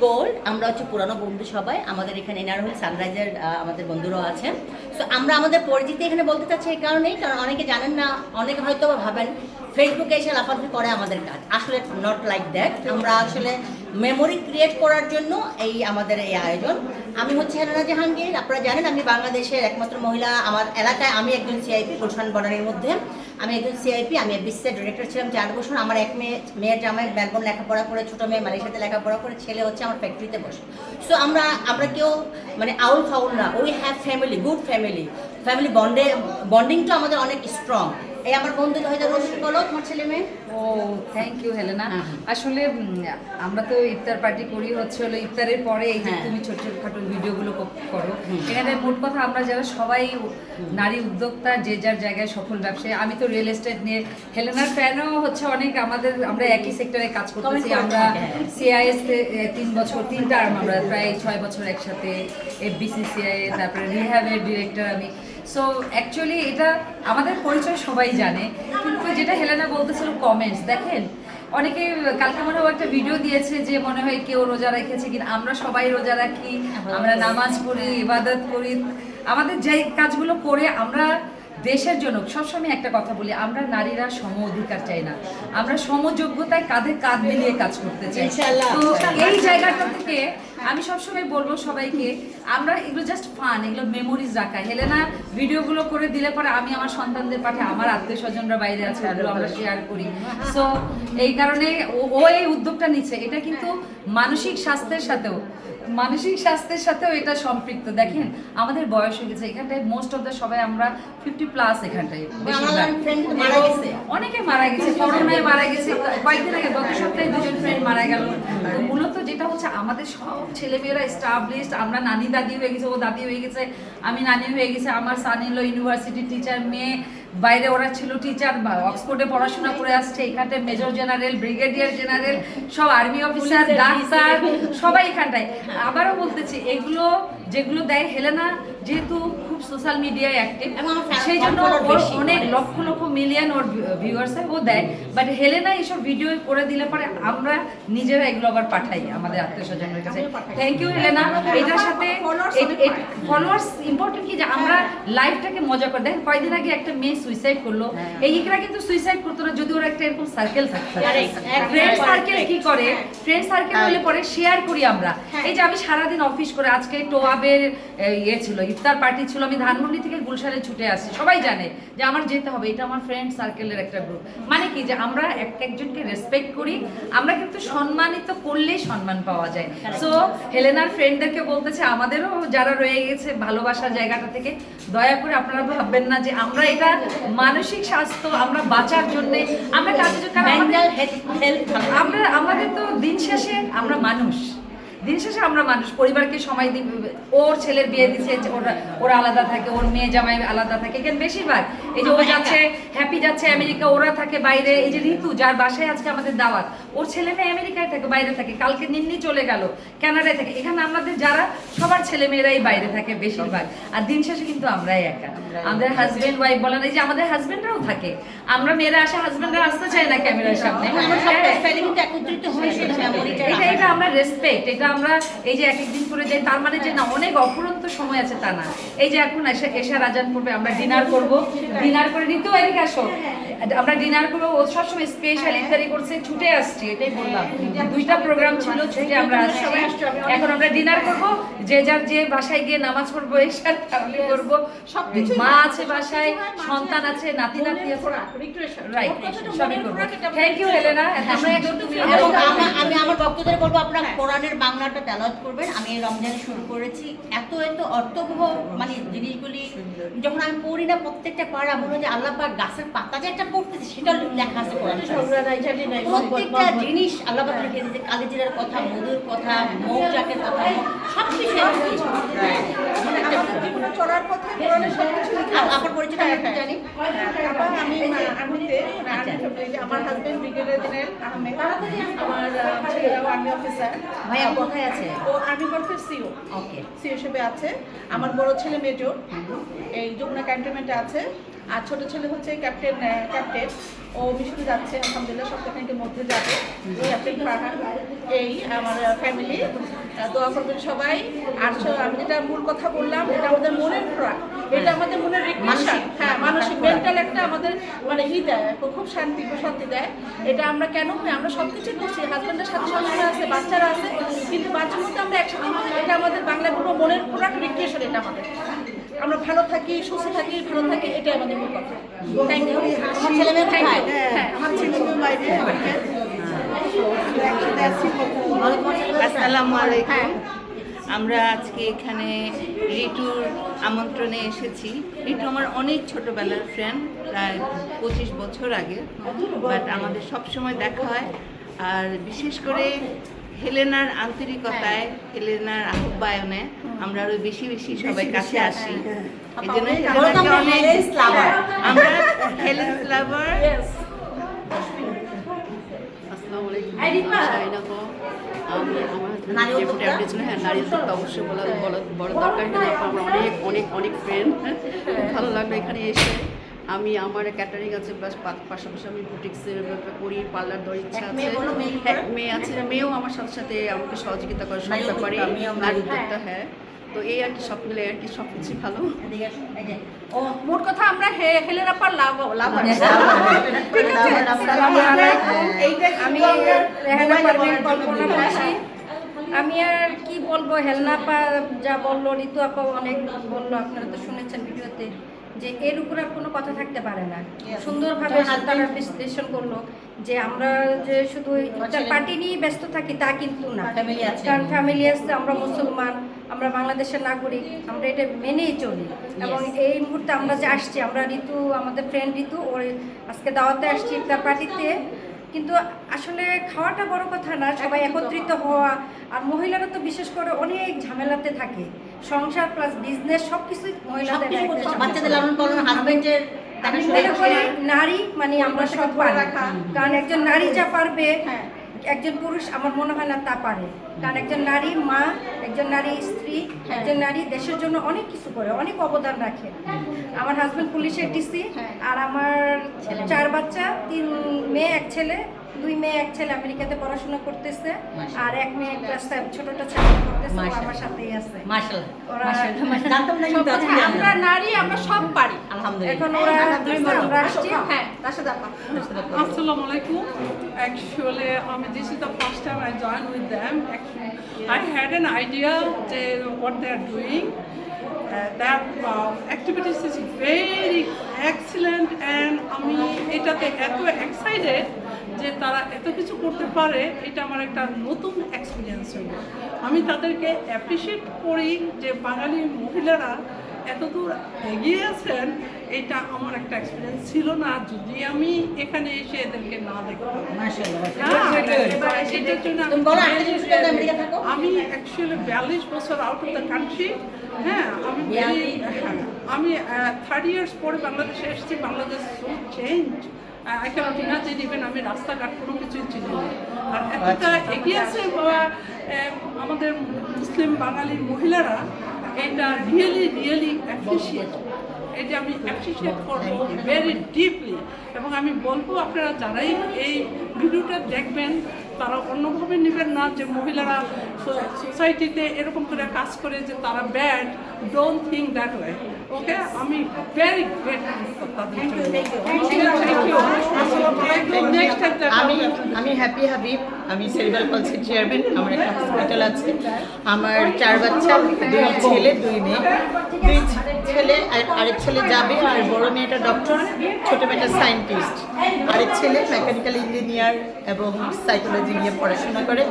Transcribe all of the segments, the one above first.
Gold, আমরা হচ্ছে পুরানো বন্ধু সবাই। আমাদের এখানে এনারা হল সানরাইজার, আমাদের বন্ধুরাও আছেন। সো আমরা আমাদের পরিচিতি এখানে বলতে চাচ্ছি এই কারণেই, কারণ অনেকে জানেন না, অনেকে হয়তো ভাবেন ফেসবুকে এসে লাফালাফি করে আমাদের কাজ। আসলে নট লাইক দ্যাট। আমরা আসলে মেমোরি ক্রিয়েট করার জন্য আমাদের এই আয়োজন। আমি হচ্ছে হেলেনা জাহাঙ্গীর, আপনারা জানেন আমি বাংলাদেশের একমাত্র মহিলা। আমার এলাকায় আমি একজন সিআইপি, গুলশান বনানীর মধ্যে আমি একজন সিআইপি। আমি এফবিসির ডিরেক্টর ছিলাম 4 বছর। আমার এক মেয়ের জামাই মেলবোর্ন লেখাপড়া করে, ছোটো মেয়ে মালয়েশিয়াতে লেখাপড়া করে, ছেলে হচ্ছে আমার ফ্যাক্টরিতে বসে। সো আমরা কেউ মানে আউল ফাউল না। We have family, good family. Family বন্ডিংটা আমাদের অনেক স্ট্রং। এই আমার বন্ধু হয়তো রোশন, বলো তোমার ছেলে মেয়ে। ও থ্যাংক ইউ হেলেনা। আসলে আমরা তো ইফতার পার্টি করি হচ্ছে হলো ইফতারের পরে এই যে তুমি ছোটখাটো ভিডিওগুলো করো। এখানে মোট কথা আমরা যারা সবাই নারী উদ্যোক্তা, যে যার জায়গায় সফল ব্যবসায়ী। আমি তো রিয়েল এস্টেট নিয়ে, হেলেনার ফ্যানও হচ্ছে অনেক। আমরা একই সেক্টরে কাজ করতেছি। আমরা সিআইএস 3 বছর 3 টার্ম, আমরা প্রায় 6 বছর একসাথে। এফবিসিসিআই, তারপরে রিহ্যাবের ডিরেক্টর আমি। সো অ্যাকচুয়ালি এটা আমাদের পরিচয় সবাই জানে, কিন্তু যেটা হেলেনা বলতেছিল কমেন্টস দেখেন, অনেকে কালকে মনে হয় একটা ভিডিও দিয়েছে যে মনে হয় কেউ রোজা রেখেছে কিনা। আমরা সবাই রোজা রাখি, আমরা নামাজ পড়ি, ইবাদত করি, আমাদের যে কাজগুলো করে আমরা দেশের জন্য। সবসময় একটা কথা বলি, আমরা নারীরা সম অধিকার চাই না, আমরা সমযোগ্যতায় কাঁধে কাঁধ মিলিয়ে কাজ করতে চাই। তো এই জায়গাটা থেকে আমি সবসময় বলবো সবাইকে, আমরা এগুলো জাস্ট ফান, এগুলো মেমোরিজ রাখা। হেলেনা ভিডিওগুলো করে দিলে পরে আমি আমার সন্তানদের পাঠে, আমার আত্মীয় স্বজনরা বাইরে আছে, ওগুলো আমরা শেয়ার করি। সো এই কারণে ও এই উদ্যোগটা নিচ্ছে। এটা কিন্তু মানসিক স্বাস্থ্যের সাথেও এটা সম্পৃক্ত। দেখেন আমাদের বয়স হয়ে গেছে এখানটায়, মোস্ট অফ দ্য সবাই আমরা 50+ এখানটায়। অনেকে মারা গেছে, করোনায় মারা গেছে, কয়েকদিন আগে গত সপ্তাহে 2জন ফ্রেন্ড মারা গেল। তো মূলত যেটা হচ্ছে আমাদের সব ছেলেমেয়েরা এস্টাবলিশড। আমরা নানি দাদি হয়ে গেছে, ও দাদি হয়ে গেছে, আমি নানি হয়ে গেছে। আমার সান ইন ল ইউনিভার্সিটি টিচার, মেয়ে বাইরে ওরা ছিল টিচার, অক্সফোর্ডে পড়াশোনা করে আসছে। এখানটায় মেজর জেনারেল, ব্রিগেডিয়ার জেনারেল, সব আর্মি অফিসার, ডাক্তার, সবাই এখানটায়। আবারও বলতেছি, এগুলো যেগুলো দেয় হেলেনা যেহেতু খুব সোশ্যাল মিডিয়ায় অ্যাক্টিভ, সেই জন্য ওর অনেক লক্ষ লক্ষ মিলিয়ন ওর ভিউয়ার্স ও দেয়। বাট হেলেনা এইসব ভিডিও করে দিলে পরে আমরা নিজেরা এগুলো আবার পাঠাই আমাদের আত্মীয় স্বজনের কাছে। Thank you Helena. এটার সাথে ফলোয়ার্স ইম্পর্টেন্ট কি, যে আমরা লাইফটাকে মজা করে। দেখেন কয়েকদিন আগে একটা মেয়ে সুইসাইড করলো। এই ইকরা কিন্তু সুইসাইড করতো না যদি ওর একটা এরকম সার্কেল থাকতো। ফ্রেন্ড সার্কেল কি করে, ফ্রেন্ড সার্কেল হলে পরে শেয়ার করি আমরা। এই যে আমি সারাদিন অফিস করে, আজকে টোয়াবের ছিল ইফতার পার্টি ছিল, আমি ধানমন্ডি থেকে গুলশানে ছুটে আসছি। সবাই জানে যে আমার যেতে হবে, এটা আমার ফ্রেন্ড সার্কেলের একটা গ্রুপ। মানে কি, যে আমরা একজনকে রেসপেক্ট করি, আমরা কিন্তু সম্মানিত করলেই সম্মান পাওয়া যায়। সো হেলেনার ফ্রেন্ডদেরকে বলতেছে, আমাদেরও যারা রয়ে গেছে ভালোবাসার জায়গাটা থেকে, দয়া করে আপনারা ভাববেন না যে আমরা এটা মানসিক স্বাস্থ্য আমরা বাঁচার জন্য আমরা কাজ, আমরা আমাদের তো দিন শেষে আমরা মানুষ, পরিবারকে সময় দিই। ওর ছেলের বিয়ে দিচ্ছে, ওরা আলাদা থাকে, ওর মেয়ে জামাই আলাদা থাকে। এখানে বেশিরভাগ এই যে ও যাচ্ছে, হ্যাপি যাচ্ছে আমেরিকা, ওরা থাকে বাইরে। এই যে ঋতু, যার বাসায় আজকে আমাদের দাওয়াত, ওর ছেলে মেয়ে আমেরিকায় থাকে, বাইরে থাকে। কালকে নিন্নি চলে গেল, কানাডায় থাকে। এখানে আমাদের যারা সবার ছেলে মেয়েরাই বাইরে থাকে বেশিরভাগ। আর দিন শেষে কিন্তু আমরাই একা, আমাদের হাজবেন্ড ওয়াইফ বলেন, এই যে আমাদের হাজবেন্ডরাও থাকে। আমরা মেয়েরা আসে, হাজবেন্ডরা আসতে চায় না ক্যামেরার সামনে। এটা আমরা রেসপেক্ট, এটা আমরা এই যে এক একদিন করে যাই, তার মানে যে না অনেক অফুরন্ত সময় আছে তা না। এই যে এখন এশার আজান করবে, আমরা ডিনার করব, ডিনার করে ঋতু এদিকে আসো, আমরা ডিনার করবো। ও সবসময় স্পেশাল ইফতারি করছে, ছুটে আসছি। এটাই বললাম, 2টা প্রোগ্রাম ছিল, ছুটে আমরা আসছি। এখন আমরা ডিনার করব, যে যার যে বাসায় গিয়ে নামাজ পড়বো, এশার ফ্যামিলি করবো, সবকিছু। মা আছে বাসায়, সন্তান আছে, নাতি নাতি আছে, রাইট, সবই করবো। Thank you Helena. আমি আমার ভক্তদের বলবো, আপনারা কোরআনের বাংলাটা তেলাওয়াত করবেন। আমি এই রমজানে শুরু করেছি। এত অর্থবহ মানে জিনিসগুলি যখন আমি পড়ি না, প্রত্যেকটা পাড়া মনে হয় যে আল্লাহ পাক গাছের পাতা যে একটা পড়তেছে, সেটা লেখা আছে কোরআনে। প্রত্যেকটা জিনিস আল্লাহ পাক লিখে দিয়েছে। কালিজিরার কথা, মধুর কথা, মৌচাকের কথা, সবকিছু। আপনার পরিচয় আমি জানি। আমার হাজবেন্ড ব্রিগেডিয়ার জেনারেল আহমেদ, আমার ছেলেরাও আর্মি অফিসার। ভাইয়া কোথায় আছে? ও আর্মি কর্পসের সিও, ওকে, সিও হিসেবে আছে। আমার বড় ছেলে মেজর, এই যমুনা ক্যান্টনমেন্টে আছে। আর ছোট ছেলে হচ্ছে ক্যাপ্টেন, ও মিশনে যাচ্ছে, আলহামদুলিল্লাহ সপ্তাহখানেকের মধ্যে যাবে। ক্যাপ্টেন ফারহান। এই আমার ফ্যামিলি। দোয়া করবেন সবাই। আর আমি যেটা মূল কথা বললাম, এটা আমাদের মনের খোরাক, এটা আমাদের মনের রিক্রেশন, হ্যাঁ মানসিক মেন্টাল একটা আমাদের মানে দেয়, খুব শান্তি প্রশান্তি দেয়। এটা আমরা কেন আমরা সব কিছু করছি, হাজব্যান্ডের সাথে সবসময় আছে, বাচ্চারা আছে, কিন্তু বাচ্চার মধ্যে আমরা একসাথে, এটা আমাদের বাংলায় বলবো মনের খোরাক, রিক্রেশন। এটা আমাদের, আমরা ভালো থাকি, সুস্থ থাকি, ভালো থাকি, এটাই আমাদের মূল কথা। Thank you. আমার ছেলে মেয়ে কোথায়? হ্যাঁ আমার ছেলে মেয়ে বাইরে। আসসালামু আলাইকুম। আমরা আজকে এখানে রিতুর আমন্ত্রণে এসেছি। রিতু আমার অনেক ছোটবেলার ফ্রেন্ড, প্রায় 25 বছর আগে, বাট আমাদের সব সময় দেখা হয়। আর বিশেষ করে হেলেনার আন্তরিকতায়, হেলেনার আহ্বায়নে আমরা আরো বেশি বেশি সবাই কাছে আসি। এই জন্য হেলেনাকে অনেক, আমরা হেলেন্স লাভার। আসসালামু আলাইকুম। শাহিনা কম। আমি আমার নারী যে উদ্যোক্তা? ট্যাবলেট ছিল, হ্যাঁ নারী উদ্যোক্তা অবশ্যই বড় দরকার। কিন্তু আমরা অনেক অনেক অনেক ফ্রেন্ড, খুব ভালো লাগলো এখানে এসে। আমি আমার ক্যাটারিং আছে, প্লাস পাশাপাশি আমি বুটিক্সের করি, পার্লার দেওয়ার ইচ্ছা আছে। এক মেয়ে আছে, মেয়েও আমার সাথে সাথে আমাকে সহযোগিতা করে সব ব্যাপারে, নারী উদ্যোক্তা। হ্যাঁ, তো এই আর কি, সব মিলে আর কি সব কিছু ভালো। ও মোট কথা আমরা হেলের আপার লাভ লাভ আমি রেহানা পারভিন কল্পনা করছি। আমি আর কি বলবো, হেলনা আপা যা বললো, ঋতু আপা অনেক বললো, আপনারা তো শুনেছেন ভিডিওতে, যে এর উপর আর কোনো কথা থাকতে পারে না। সুন্দরভাবে তারা বিশ্লেষণ করলো যে আমরা যে শুধু ইফতার পার্টি নিয়ে ব্যস্ত থাকি তা কিন্তু না, ফ্যামিলি আছে, কারণ ফ্যামিলি আছে, আমরা মুসলমান, আমরা বাংলাদেশের নাগরিক, আমরা এটা মেনেই চলি। এবং এই মুহূর্তে আমরা যে আসছি, আমরা ঋতু, আমাদের ফ্রেন্ড ঋতু, ওর আজকে দাওয়াতে আসছি ইফতার পার্টিতে। কিন্তু আসলে খাওয়াটা বড় কথা না, সবাই একত্রিত হওয়া। আর মহিলারা তো বিশেষ করে অনেক ঝামেলাতে থাকে, সংসার প্লাস বিজনেস সব কিছুই মহিলাদের দায়িত্ব। বাচ্চাদের লালন পালন, হাজবেন্ডের আমি মনে করি নারী মানে আমরা সব পারি, কারণ একজন নারী যা পারবে একজন পুরুষ আমার মনে হয় না তা পারে। কারণ একজন নারী মা, একজন নারী স্ত্রী, একজন নারী দেশের জন্য অনেক কিছু করে, অনেক অবদান রাখে। আমার হাজবেন্ড পুলিশের ডিসি, আর আমার 4 বাচ্চা, 3 মেয়ে 1 ছেলে, 2 মেয়ে 1 ছেলে আমেরিকাতে পড়াশোনা করতেছে, আর 1 মেয়ে ক্লাস 7 ছোটটা ছেলে করতেছে, ও আমার সাথেই আছে। মাশাআল্লাহ, ওরা জানতাম না কিন্তু আজকে আমরা নারী, আমরা সব পারি আলহামদুলিল্লাহ। এখন ওরা আমরা আসছি। হ্যাঁ তার সাথে আপা। Assalamu alaikum. Actually, this is the first time I joined with them. Actually, I had an idea what they are doing. That activities is very excellent, and আমি এটাতে এত এক্সাইটেড যে তারা এত কিছু করতে পারে। এটা আমার একটা নতুন এক্সপিরিয়েন্স হলো। আমি তাদেরকে অ্যাপ্রিসিয়েট করি যে বাঙালি মহিলারা এত দূর এগিয়ে আছেন। এটা আমার একটা এক্সপিরিয়েন্স ছিল না যদি আমি এখানে এসে এদেরকে না দেখতাম। এটার জন্য আমি অ্যাকচুয়ালি 42 বছর আউট অফ দ্য কান্ট্রি। হ্যাঁ, আমি 30 ইয়ার্স পরে বাংলাদেশে এসেছি। Bangladesh so change, I can't imagine. Even আমি রাস্তাঘাট কোনো কিছুই চিনি না। আর এতটা এগিয়ে আছে আমাদের মুসলিম বাঙালি মহিলারা, এটা রিয়েলি অ্যাপ্রিসিয়েট। এটা আমি অ্যাপ্রিসিয়েট করবো ভেরি ডিপলি। এবং আমি বলবো আপনারা যারাই এই ভিডিওটা দেখবেন তারা অন্যভাবে নেবেন না যে মহিলারা সোসাইটিতে এরকম করে কাজ করে যে তারা bad. Don't think that way. Okay, আমি ভেরি গ্রেটফুল তাদের জন্য। আমি হ্যাপি হাবিব, আমি সেরিব্রাল পলসির চেয়ারম্যান। আমার একটা হসপিটাল আছে। আমার 4 বাচ্চা, 2 ছেলে 2 মেয়ে। 2 ছেলে, আরেক ছেলে যাবে, আর বড় মেয়েটা ডক্টর, ছোট মেয়েটা সায়েন্টিস্ট। আরেক ছেলে মেকানিক্যাল ইঞ্জিনিয়ার এবং সাইকোলজি নিয়ে পড়াশোনা করে।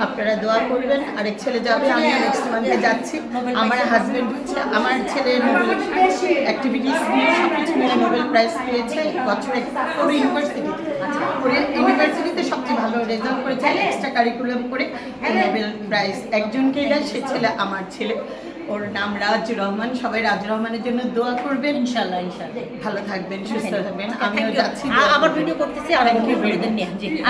আপনারা দোয়া করবেন। আরেক ছেলে যাবে, আমি নেক্সট মান্থে যাচ্ছি। আমার হাজব্যান্ড হচ্ছে, আমার ছেলে নোবেল অ্যাক্টিভিটিস নিয়ে সব কিছু মিলে নোবেল প্রাইজ পেয়েছে বছরে পুরো ইউনিভার্সিটিতে। ইউনিভার্সিটিতে সবচেয়ে ভালো রেজাল্ট করেছে, এক্সট্রা কারিকুলাম করে নোবেল প্রাইজ একজনকেই দেয়, সে ছেলে আমার ছেলে। ওর নাম রাজু রহমান। সবাই রাজু রহমানের জন্য দোয়া করবেন। ইনশাআল্লাহ। ভালো থাকবেন, সুস্থ থাকবেন। আমিও যাচ্ছি, আবার ভিডিও করতেছি আর নিয়ে।